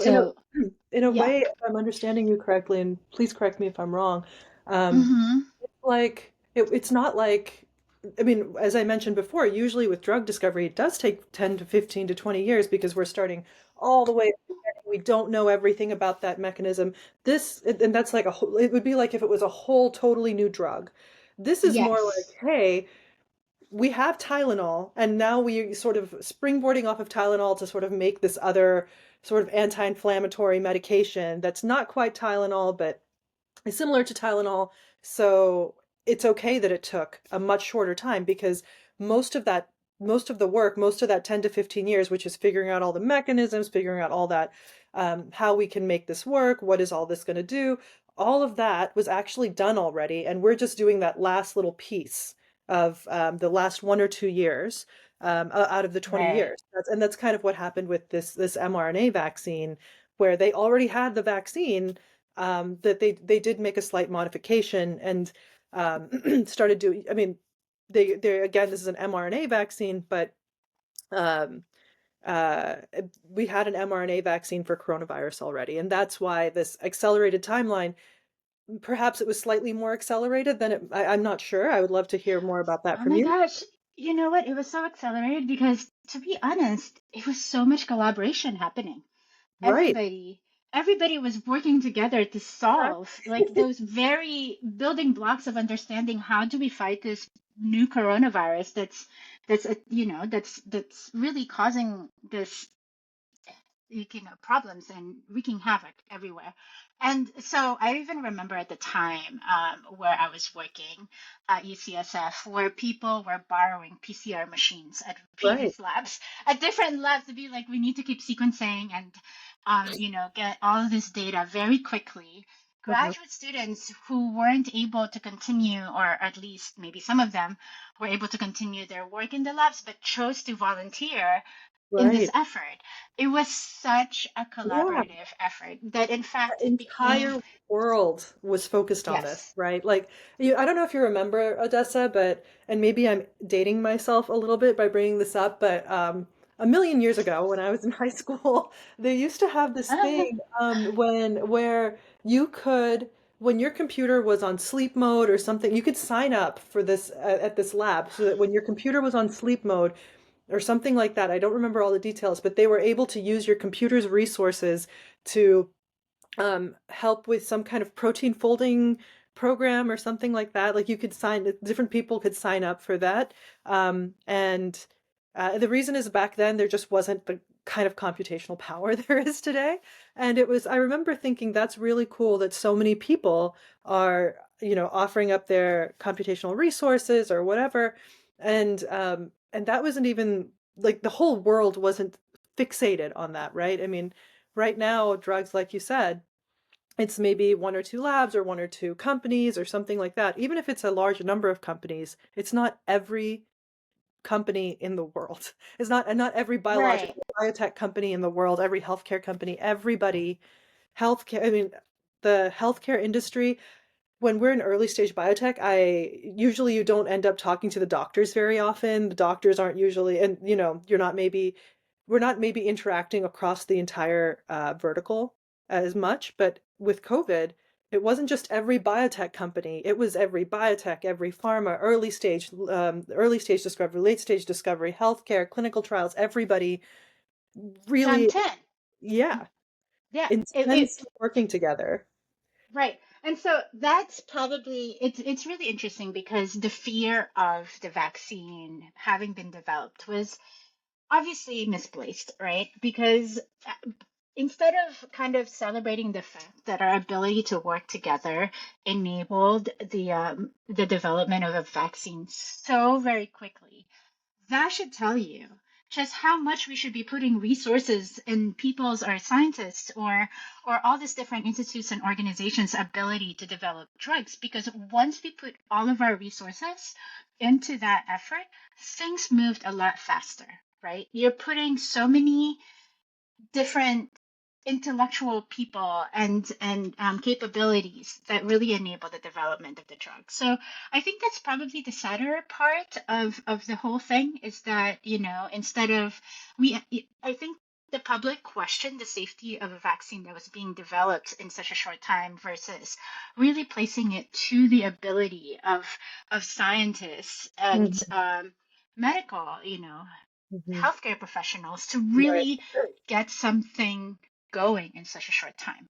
in a So, in a yeah. way, if I'm understanding you correctly, and please correct me if I'm wrong, um, Hmm. it's not like, I mean, as I mentioned before, usually with drug discovery, it does take 10 to 15 to 20 years because we're starting all the way at the beginning. We don't know everything about that mechanism. And that's like it would be like if it was a whole totally new drug. This is more like, Yes. hey, we have Tylenol, and now we sort of springboarding off of Tylenol to sort of make this other sort of anti-inflammatory medication that's not quite Tylenol, but is similar to Tylenol. So it's okay that it took a much shorter time because most of that, most of the work, most of that 10 to 15 years, which is figuring out all the mechanisms, figuring out all that, how we can make this work, what is all this going to do, all of that was actually done already. And we're just doing that last little piece of the last 1 or 2 years out of the 20 Right. years. And that's kind of what happened with this mRNA vaccine, where they already had the vaccine, that they did make a slight modification and started doing. I mean, they again, this is an mRNA vaccine, but um, uh, we had an mRNA vaccine for coronavirus already, and that's why this accelerated timeline. Perhaps it was slightly more accelerated than I'm not sure. I would love to hear more about that Oh from my you. gosh. You know what? It was so accelerated because, to be honest, it was so much collaboration happening. Right. Everybody was working together to solve like Exactly. those very building blocks of understanding how do we fight this new coronavirus that's really causing this problems and wreaking havoc everywhere. And so I even remember at the time where I was working at UCSF, where people were borrowing PCR machines at Right. previous labs, at different labs, to be like, we need to keep sequencing and, get all of this data very quickly. Uh-huh. Graduate students who weren't able to continue, or at least maybe some of them were able to continue their work in the labs, but chose to volunteer in this Right. effort. It was such a Yeah. collaborative effort that, in fact, it became, Entire world was focused on this, yes. right? Like I don't know if you remember Odessa, but and maybe I'm dating myself a little bit by bringing this up, but a million years ago when I was in high school, they used to have this thing where you could when your computer was on sleep mode or something, you could sign up for this at this lab so that when your computer was on sleep mode or something like that, I don't remember all the details, but they were able to use your computer's resources to help with some kind of protein folding program or something like that. Like you could sign, different people could sign up for that. And the reason is back then there just wasn't the kind of computational power there is today. And I remember thinking that's really cool that so many people are, offering up their computational resources or whatever. And that wasn't even like the whole world wasn't fixated on that, right? I mean, right now, drugs, like you said, it's maybe 1 or 2 labs or 1 or 2 companies or something like that. Even if it's a large number of companies, it's not every company in the world. It's not, and not every Right. biological biotech company in the world, every healthcare company, everybody, healthcare. I mean, the healthcare industry, when we're in early stage biotech, I usually you don't end up talking to the doctors very often. The doctors aren't usually, and you're not maybe we're not maybe interacting across the entire vertical as much. But with COVID, it wasn't just every biotech company. It was every biotech, every pharma, early stage discovery, late stage discovery, healthcare, clinical trials. Everybody John really, 10. yeah, Yeah. intensely working together. Right. And so that's probably it's really interesting because the fear of the vaccine having been developed was obviously misplaced, right? Because instead of kind of celebrating the fact that our ability to work together enabled the development of a vaccine so very quickly, that should tell you just how much we should be putting resources in people's or scientists or all these different institutes and organizations' ability to develop drugs. Because once we put all of our resources into that effort, things moved a lot faster, right? You're putting so many different intellectual people and capabilities that really enable the development of the drug. So I think that's probably the sadder part of the whole thing is that instead of we I think the public questioned the safety of a vaccine that was being developed in such a short time versus really placing it to the ability of scientists and Mhm, medical, mhm. healthcare professionals to Right. really get something going in such a short time.